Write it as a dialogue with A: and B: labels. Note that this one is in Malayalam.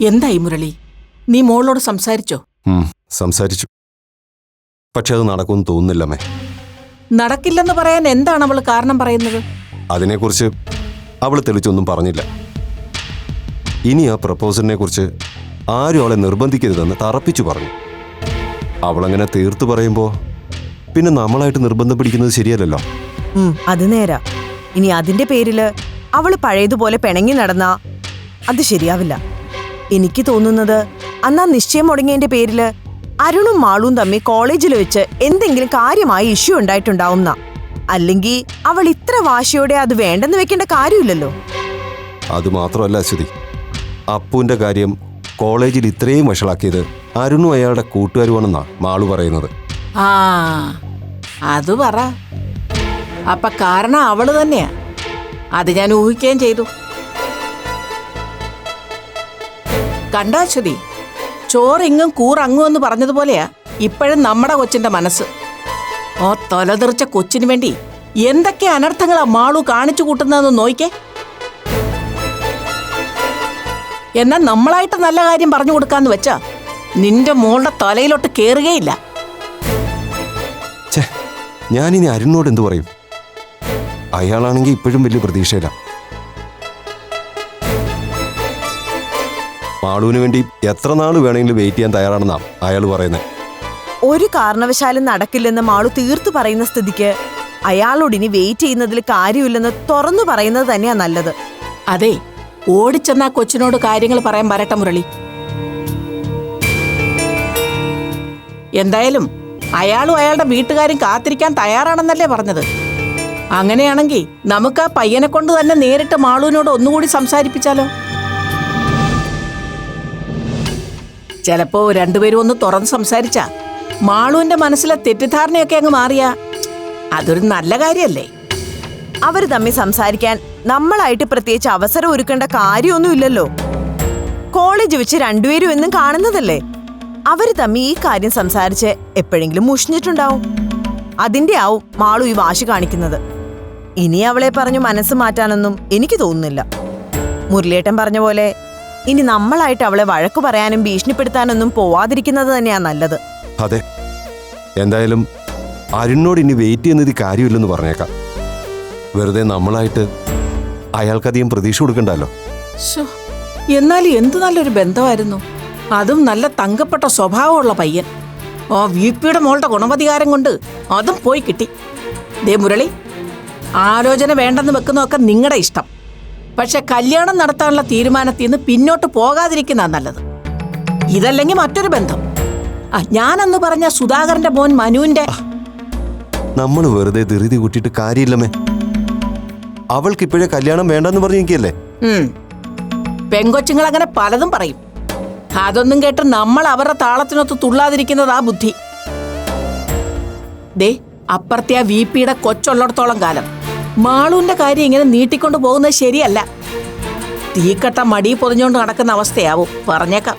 A: എന്തായി മുരളി, നീ മോളോട് സംസാരിച്ചോ?
B: സംസാരിച്ചു. പക്ഷെ അത് നടക്കുമെന്ന് തോന്നുന്നില്ലമ്മേ.
A: നടക്കില്ലെന്ന് പറയാൻ എന്താണ് അവള് കാരണം പറയുന്നത്?
B: അതിനെക്കുറിച്ച് അവൾ തെളിച്ചൊന്നും പറഞ്ഞില്ല. ഇനി ആ പ്രപ്പോസലിനെ കുറിച്ച് ആരും അവളെ നിർബന്ധിക്കരുതെന്ന് തറപ്പിച്ചു പറഞ്ഞു. അവളങ്ങനെ തീർത്തു പറയുമ്പോൾ പിന്നെ നമ്മളായിട്ട് നിർബന്ധം പിടിക്കുന്നത് ശരിയല്ലല്ലോ.
C: അത് നേരാ. ഇനി അതിന്റെ പേരില് അവള് പഴയതുപോലെ പിണങ്ങി നടന്നാ അത് ശരിയാവില്ല. എനിക്ക് തോന്നുന്നത് അന്നാ നിശ്ചയം മുടങ്ങിയതിന്റെ പേരില് അരുണും മാളും തമ്മിൽ കോളേജിൽ വെച്ച് എന്തെങ്കിലും കാര്യമായ ഇഷ്യൂ ഉണ്ടായിട്ടുണ്ടാവുന്ന. അല്ലെങ്കിൽ അവൾ ഇത്ര വാശിയോടെ അത് വേണ്ടെന്ന് വെക്കേണ്ട കാര്യമില്ലല്ലോ.
B: അത് മാത്രമല്ല അശ്വതി, അപ്പുവിന്റെ കാര്യം കോളേജിൽ ഇത്രയും വഷളാക്കിയത് അരുണും അയാളുടെ കൂട്ടുകാരുമാണെന്നാ മാളു പറയുന്നത്.
A: ആ അത് പറ. അപ്പൊ കാരണം അവള് തന്നെയാ. അത് ഞാൻ ഊഹിക്കുകയും ചെയ്തു. കണ്ടാശ്വതി, ചോറിങ്ങും കൂറങ്ങും എന്ന് പറഞ്ഞതുപോലെയാ ഇപ്പോഴും നമ്മുടെ കൊച്ചിന്റെ മനസ്സ്. ഓ തൊലതെറിച്ച കൊച്ചിന് വേണ്ടി എന്തൊക്കെ അനർത്ഥങ്ങളാ മാളു കാണിച്ചു കൂട്ടുന്നതെന്ന് നോയിക്കേ. എന്നാൽ നമ്മളായിട്ട് നല്ല കാര്യം പറഞ്ഞു കൊടുക്കാന്ന് വെച്ചാ നിന്റെ മോളുടെ തലയിലോട്ട് കേറുകയില്ല.
B: ഞാനിനി അരുണിനോട് എന്തു പറയും? അയാളാണെങ്കിൽ ഇപ്പോഴും വലിയ പ്രതീക്ഷയില്ല. മാളുവിന് വേണ്ടി എത്ര നാള് വേണമെങ്കിലും വെയിറ്റ് ചെയ്യാൻ തയ്യാറാണെന്നാ അയാൾ പറയുന്നത്.
C: ഒരു കാരണവശാലും നടക്കില്ലെന്ന് മാളു തീർത്തു പറയുന്ന സ്ഥിതിക്ക് അയാളോട് ഇനി വെയിറ്റ് ചെയ്യുന്നതിൽ കാര്യമില്ലെന്ന് തുറന്നു പറയുന്നത് തന്നെയാ നല്ലത്.
A: അതെ, ഓടിച്ചെന്നാ കൊച്ചിനോട് കാര്യങ്ങൾ പറയാൻ വരട്ടെ മുരളി. എന്തായാലും അയാളും അയാളുടെ വീട്ടുകാരും കാത്തിരിക്കാൻ തയ്യാറാണെന്നല്ലേ പറഞ്ഞത്. അങ്ങനെയാണെങ്കിൽ നമുക്ക് ആ പയ്യനെ കൊണ്ട് തന്നെ നേരിട്ട് മാളുവിനോട് ഒന്നുകൂടി സംസാരിപ്പിച്ചാലോ? ചിലപ്പോ രണ്ടുപേരും ഒന്ന് തുറന്ന് സംസാരിച്ചാ മാളുവിന്റെ മനസ്സിലെ തെറ്റിദ്ധാരണയൊക്കെ അങ്ങ് മാറിയാ അതൊരു നല്ല കാര്യല്ലേ?
C: അവര് തമ്മിൽ സംസാരിക്കാൻ നമ്മളായിട്ട് പ്രത്യേകിച്ച് അവസരം ഒരുക്കേണ്ട കാര്യമൊന്നുമില്ലല്ലോ. കോളേജ് വെച്ച് രണ്ടുപേരും എന്നും കാണുന്നതല്ലേ. അവര് തമ്മിൽ ഈ കാര്യം സംസാരിച്ച് എപ്പോഴെങ്കിലും മുഷിഞ്ഞിട്ടുണ്ടാവും. അതിന്റെ ആവും മാളു ഈ വാശി കാണിക്കുന്നത്. ഇനി അവളെ പറഞ്ഞു മനസ്സ് മാറ്റാനൊന്നും എനിക്ക് തോന്നുന്നില്ല. മുരളിയേട്ടൻ പറഞ്ഞ പോലെ ഇനി നമ്മളായിട്ട് അവളെ വഴക്കു പറയാനും ഭീഷണിപ്പെടുത്താനൊന്നും പോവാതിരിക്കുന്നത് തന്നെയാ നല്ലത്.
B: അതെ, എന്തായാലും അരുണിനോട് ഇനി വെയിറ്റ് ചെയ്യുന്നത് കാര്യമില്ലെന്ന് പറഞ്ഞേക്കാം. വെറുതെ നമ്മളായിട്ട് അയാൾക്കധികം പ്രതീക്ഷ കൊടുക്കണ്ടല്ലോ.
A: എന്നാലും എന്ത് നല്ലൊരു ബന്ധമായിരുന്നു. അതും നല്ല തങ്കപ്പെട്ട സ്വഭാവമുള്ള പയ്യൻ. ആ വിപിയുടെ മോളുടെ ഗുണമധികാരം കൊണ്ട് അതും പോയി കിട്ടി. ദേ മുരളി, ആലോചന വേണ്ടെന്ന് വെക്കുന്നതൊക്കെ നിങ്ങളുടെ ഇഷ്ടം. പക്ഷെ കല്യാണം നടത്താനുള്ള തീരുമാനത്തിൽ നിന്ന് പിന്നോട്ട് പോകാതിരിക്കുന്ന നല്ലത്. ഇതല്ലെങ്കിൽ മറ്റൊരു ബന്ധം. ഞാനന്ന് പറഞ്ഞ സുധാകരന്റെ മോൻ മനുവിന്റെ.
B: നമ്മൾ വെറുതെ ധൃതി കൂട്ടിയിട്ട് കാര്യമില്ലമ്മേ. അവൾക്ക് ഇപ്പോഴേ കല്യാണം വേണ്ടെന്ന് പറഞ്ഞിരിക്കല്ലേ.
A: പെങ്കൊച്ചുങ്ങൾ അങ്ങനെ പലതും പറയും. അതൊന്നും കേട്ട് നമ്മൾ അവരുടെ താളത്തിനൊത്ത് തുള്ളാതിരിക്കുന്നതാ ബുദ്ധി. ദേ അപ്പുറത്തെ ആ വിപിയുടെ കൊച്ചുള്ളിടത്തോളം കാലം മാളുവിന്റെ കാര്യം ഇങ്ങനെ നീട്ടിക്കൊണ്ടു പോകുന്നത് ശരിയല്ല. തീക്കട്ട മടി പൊതിഞ്ഞുകൊണ്ട് നടക്കുന്ന അവസ്ഥയാവും, പറഞ്ഞേക്കാം.